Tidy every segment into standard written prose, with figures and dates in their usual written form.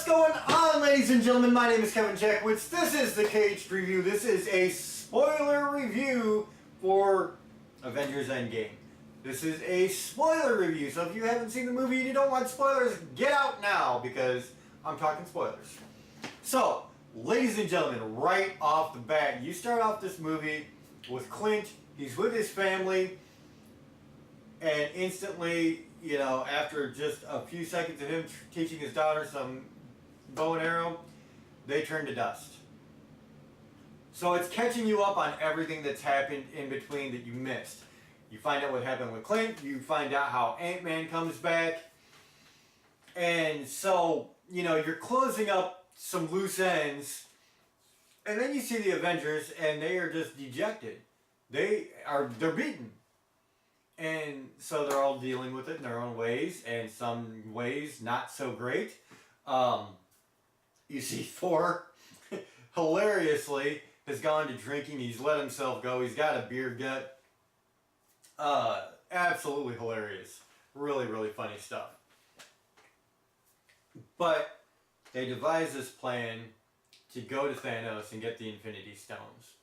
What's going on, ladies and gentlemen? My name is Kevin Jackwitz. This is the Kaged review. This is a spoiler review for Avengers Endgame. This is a spoiler review, so if you haven't seen the movie and you don't want spoilers, get out now because I'm talking spoilers. So, ladies and gentlemen, right off the bat, you start off this movie with Clint. He's with his family, and instantly, you know, after just a few seconds of him teaching his daughter some bow and arrow, they turn to dust. So it's catching you up on everything that's happened in between that you missed. You find out what happened with Clint, you find out how Ant-Man comes back, and so, you know, you're closing up some loose ends, and then you see the Avengers, and they are just dejected. They're beaten. And so they're all dealing with it in their own ways, and some ways not so great. You see Thor, hilariously, has gone to drinking. He's let himself go. He's got a beer gut. Absolutely hilarious. Really, really funny stuff. But they devise this plan to go to Thanos and get the Infinity Stones.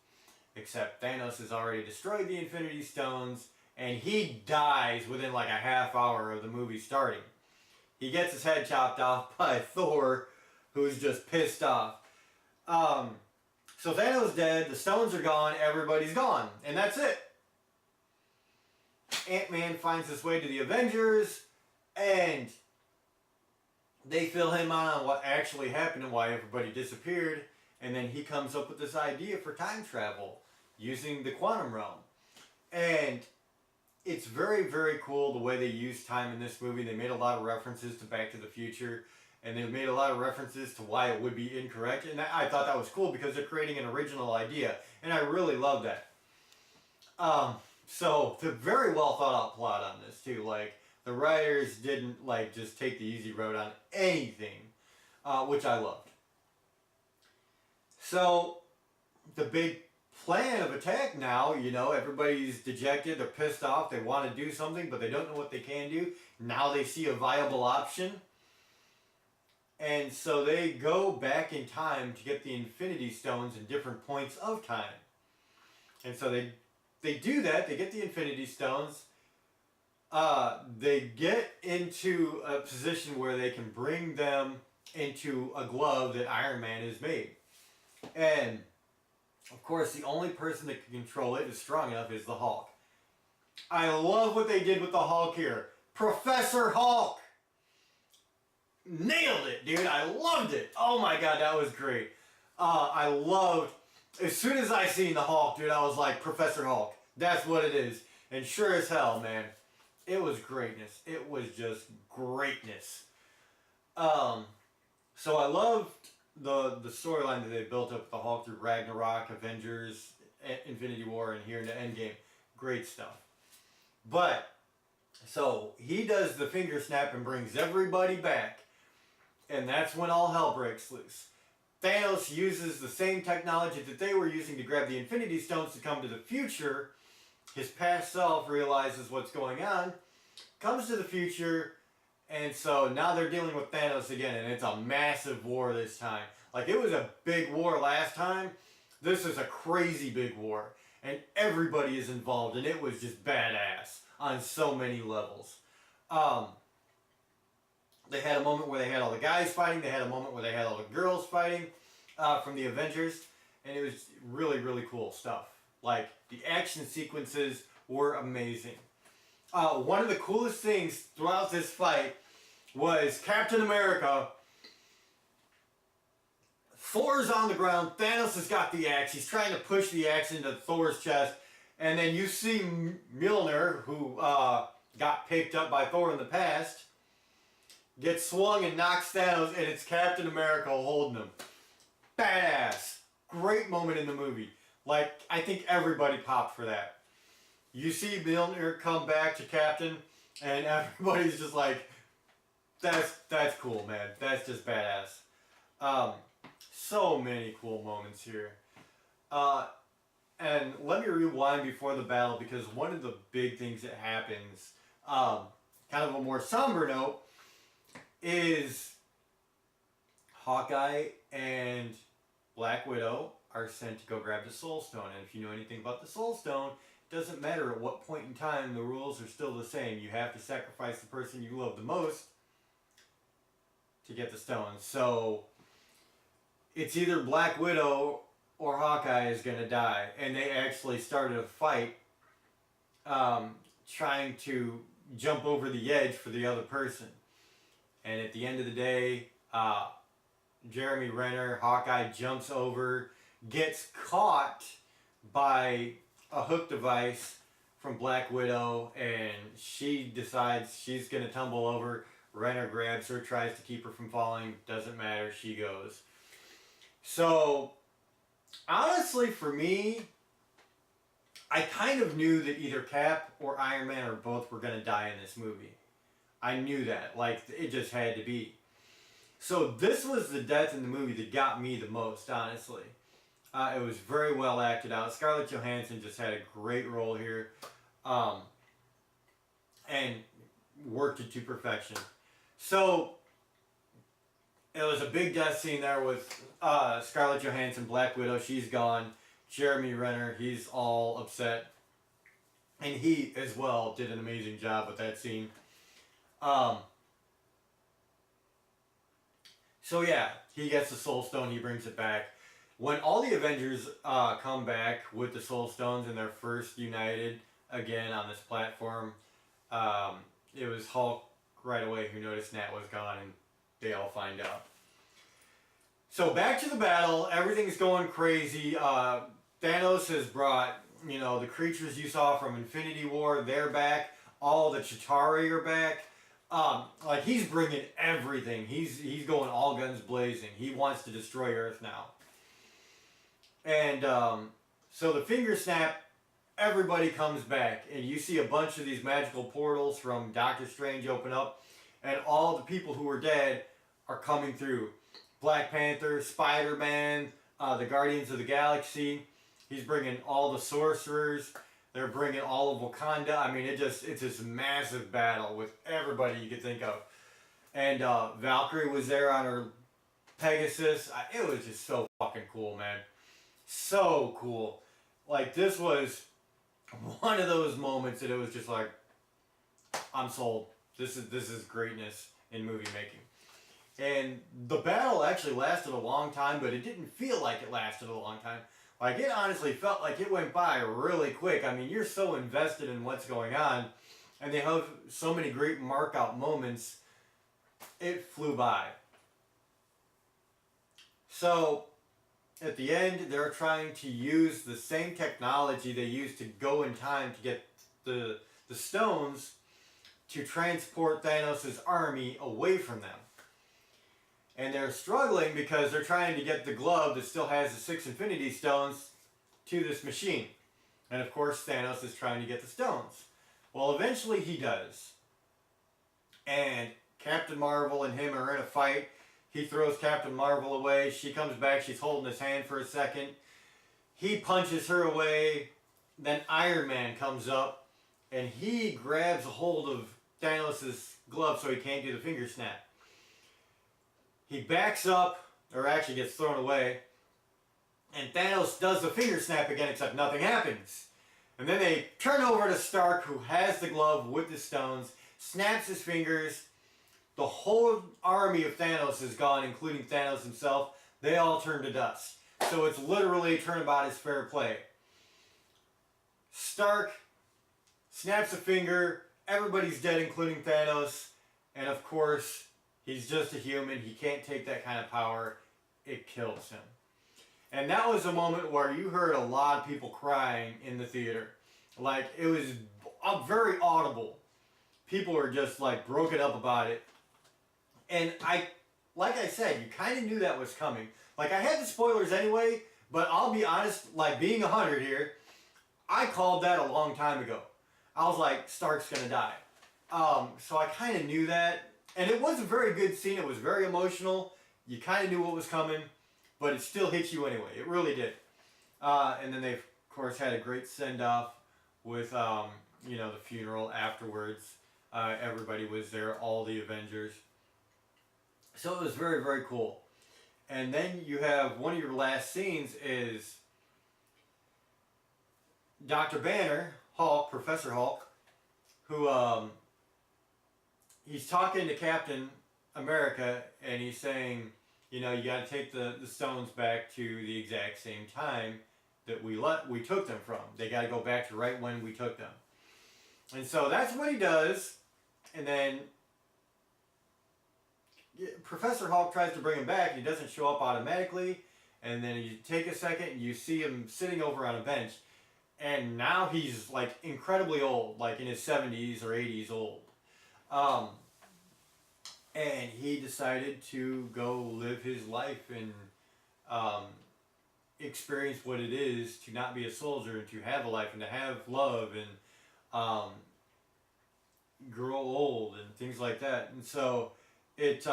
Except Thanos has already destroyed the Infinity Stones, and he dies within like a half hour of the movie starting. He gets his head chopped off by Thor, who's just pissed off. So Thanos dead, the stones are gone, everybody's gone, and that's it. Ant-Man finds his way to the Avengers, and they fill him in on what actually happened and why everybody disappeared, and then he comes up with this idea for time travel using the quantum realm. And it's very, very cool the way they use time in this movie. They made a lot of references to Back to the Future, and they made a lot of references to why it would be incorrect, and I thought that was cool because they're creating an original idea, and I really love that. So, the very well thought out plot on this too. Like, the writers didn't like just take the easy road on anything, which I loved. So, the big plan of attack now, you know, everybody's dejected, they're pissed off, they want to do something, but they don't know what they can do. Now they see a viable option. And so they go back in time to get the Infinity Stones in different points of time. And so they do that, they get the Infinity Stones, they get into a position where they can bring them into a glove that Iron Man has made. And of course, the only person that can control it is strong enough is the Hulk. I love what they did with the Hulk here. Professor Hulk! Nailed it, dude. I loved it. Oh my god, that was great. I loved... As soon as I seen the Hulk, dude, I was like, Professor Hulk. That's what it is. And sure as hell, man, it was greatness. It was just greatness. So I loved the storyline that they built up with the Hulk through Ragnarok, Avengers, Infinity War, and here into Endgame. Great stuff. But, so, he does the finger snap and brings everybody back. And that's when all hell breaks loose. Thanos uses the same technology that they were using to grab the Infinity Stones to come to the future. His past self realizes what's going on, comes to the future, and so now they're dealing with Thanos again, and it's a massive war this time. Like, it was a big war last time. This is a crazy big war. And everybody is involved, and it was just badass on so many levels. They had a moment where they had all the guys fighting. They had a moment where they had all the girls fighting from the Avengers. And it was really, really cool stuff. Like, the action sequences were amazing. One of the coolest things throughout this fight was Captain America. Thor's on the ground. Thanos has got the axe. He's trying to push the axe into Thor's chest. And then you see Mjolnir, who got picked up by Thor in the past, gets swung and knocks Thanos, and it's Captain America holding him. Badass. Great moment in the movie. Like, I think everybody popped for that. You see Mjolnir come back to Captain, and everybody's just like, that's cool, man. That's just badass. So many cool moments here. And let me rewind before the battle, because one of the big things that happens, kind of a more somber note, is Hawkeye and Black Widow are sent to go grab the Soul Stone. And if you know anything about the Soul Stone, it doesn't matter at what point in time, the rules are still the same. You have to sacrifice the person you love the most to get the stone. So it's either Black Widow or Hawkeye is going to die. And they actually started a fight trying to jump over the edge for the other person. And at the end of the day, Jeremy Renner, Hawkeye, jumps over, gets caught by a hook device from Black Widow, and she decides she's going to tumble over. Renner grabs her, tries to keep her from falling. Doesn't matter, she goes. So, honestly, for me, I kind of knew that either Cap or Iron Man or both were going to die in this movie. I knew that. Like, it just had to be. So this was the death in the movie that got me the most, honestly. It was very well acted out. Scarlett Johansson just had a great role here. And worked it to perfection. So, it was a big death scene there with Scarlett Johansson, Black Widow, she's gone. Jeremy Renner, he's all upset. And he, as well, did an amazing job with that scene. So yeah, he gets the Soul Stone, he brings it back. When all the Avengers come back with the Soul Stones and they're first united again on this platform, it was Hulk right away who noticed Nat was gone, and they all find out. So back to the battle, everything's going crazy. Thanos has brought, the creatures you saw from Infinity War, they're back. All the Chitauri are back. He's bringing everything. He's going all guns blazing. He wants to destroy Earth now. And so the finger snap, everybody comes back, and you see a bunch of these magical portals from Doctor Strange open up, and all the people who were dead are coming through. Black Panther, Spider-Man, the Guardians of the Galaxy. He's bringing all the sorcerers. They're bringing all of Wakanda. I mean, it's this massive battle with everybody you could think of. And Valkyrie was there on her Pegasus. It was just so fucking cool, man. So cool. Like, this was one of those moments that it was just like, I'm sold. This is greatness in movie making. And the battle actually lasted a long time, but it didn't feel like it lasted a long time. Like, it honestly felt like it went by really quick. I mean, you're so invested in what's going on, and they have so many great mark-out moments, it flew by. So, at the end, they're trying to use the same technology they used to go in time to get the stones to transport Thanos' army away from them. And they're struggling because they're trying to get the glove that still has the 6 Infinity Stones to this machine. And of course, Thanos is trying to get the stones. Well, eventually he does. And Captain Marvel and him are in a fight. He throws Captain Marvel away. She comes back. She's holding his hand for a second. He punches her away. Then Iron Man comes up. And he grabs a hold of Thanos' glove so he can't do the finger snap. He backs up, or actually gets thrown away, and Thanos does the finger snap again, except nothing happens. And then they turn over to Stark, who has the glove with the stones, snaps his fingers. The whole army of Thanos is gone, including Thanos himself. They all turn to dust. So it's literally turnabout is fair play. Stark snaps a finger, everybody's dead, including Thanos, and of course, he's just a human. He can't take that kind of power. It kills him. And that was a moment where you heard a lot of people crying in the theater. Like, it was very audible. People were just, like, broken up about it. And like I said, you kind of knew that was coming. Like, I had the spoilers anyway, but I'll be honest, like, being 100 here, I called that a long time ago. I was like, Stark's gonna die. So I kind of knew that. And it was a very good scene. It was very emotional. You kind of knew what was coming, but it still hit you anyway. It really did. And then they, of course, had a great send-off with, the funeral afterwards. Everybody was there, all the Avengers. So it was very, very cool. And then you have one of your last scenes is Dr. Banner, Hulk, Professor Hulk, who he's talking to Captain America, and he's saying, you know, you got to take the stones back to the exact same time that we took them from. They got to go back to right when we took them. And so that's what he does. And then Professor Hulk tries to bring him back. He doesn't show up automatically. And then you take a second and you see him sitting over on a bench. And now he's like incredibly old, like in his 70s or 80s old. And he decided to go live his life and experience what it is to not be a soldier and to have a life and to have love and grow old and things like that. And so it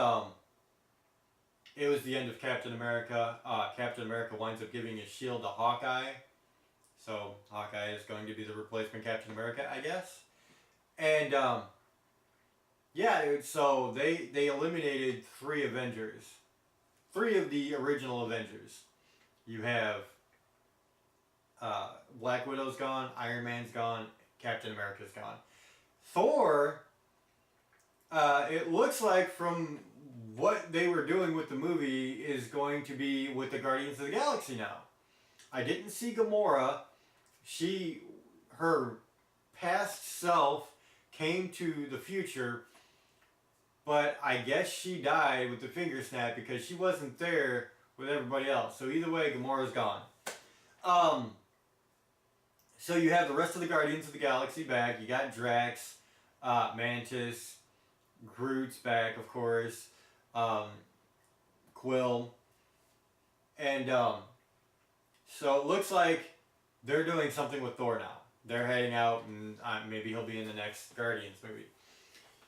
was the end of Captain America. Captain America winds up giving his shield to Hawkeye. So Hawkeye is going to be the replacement Captain America, I guess. And yeah, so they eliminated 3 Avengers. 3 of the original Avengers. You have Black Widow's gone, Iron Man's gone, Captain America's gone. Thor, it looks like from what they were doing with the movie is going to be with the Guardians of the Galaxy now. I didn't see Gamora. Her past self came to the future, but I guess she died with the finger snap because she wasn't there with everybody else. So either way, Gamora's gone. So you have the rest of the Guardians of the Galaxy back. You got Drax, Mantis, Groot's back, of course, Quill, and so it looks like they're doing something with Thor now. They're heading out, and maybe he'll be in the next Guardians movie.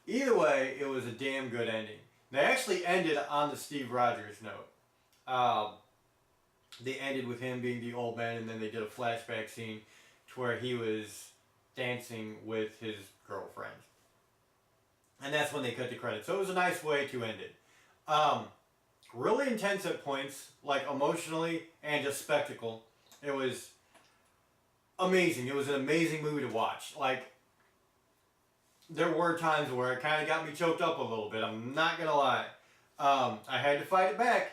Either way, it was a damn good ending. They actually ended on the Steve Rogers note. They ended with him being the old man, and then they did a flashback scene to where he was dancing with his girlfriend. And that's when they cut the credits. So it was a nice way to end it. Really intense at points, like emotionally and just spectacle. It was amazing. It was an amazing movie to watch. Like, there were times where it kind of got me choked up a little bit. I'm not going to lie. I had to fight it back.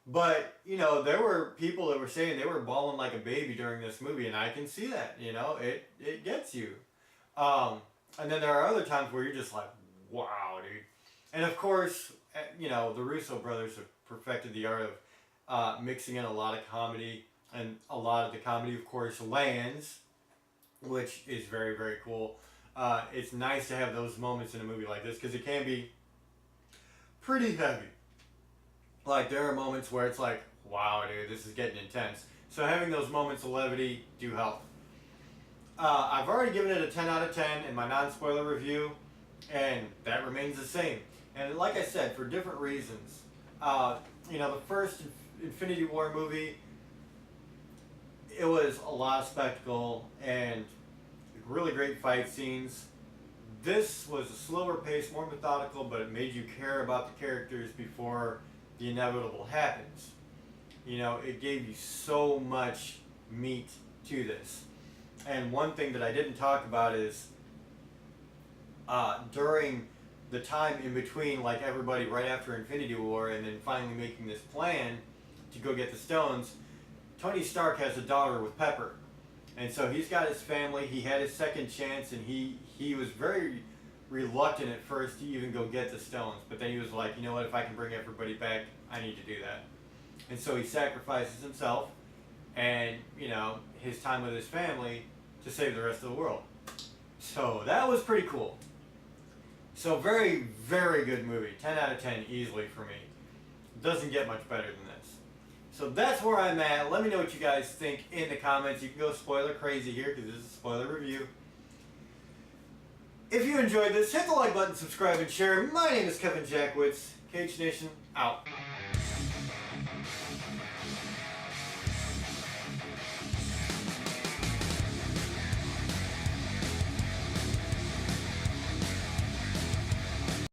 But, you know, there were people that were saying they were bawling like a baby during this movie, and I can see that, you know, it gets you. And then there are other times where you're just like, wow, dude. And of course, you know, the Russo brothers have perfected the art of mixing in a lot of comedy, and a lot of the comedy, of course, lands, which is very, very cool. It's nice to have those moments in a movie like this, because it can be pretty heavy. Like, there are moments where it's like, wow, dude, this is getting intense. So having those moments of levity do help. I've already given it a 10 out of 10 in my non-spoiler review, and that remains the same. And like I said, for different reasons. You know, the first Infinity War movie, it was a lot of spectacle and really great fight scenes. This was a slower pace, more methodical, but it made you care about the characters before the inevitable happens. You know, it gave you so much meat to this. And one thing that I didn't talk about is during the time in between, like everybody right after Infinity War and then finally making this plan to go get the stones, Tony Stark has a daughter with Pepper. And so he's got his family, he had his second chance, and he was very reluctant at first to even go get the stones. But then he was like, you know what, if I can bring everybody back, I need to do that. And so he sacrifices himself and, you know, his time with his family to save the rest of the world. So that was pretty cool. So very, very good movie. 10 out of 10 easily for me. Doesn't get much better than this. So that's where I'm at. Let me know what you guys think in the comments. You can go spoiler crazy here because this is a spoiler review. If you enjoyed this, hit the like button, subscribe, and share. My name is Kevin Jackwitz. Kaged Nation, out.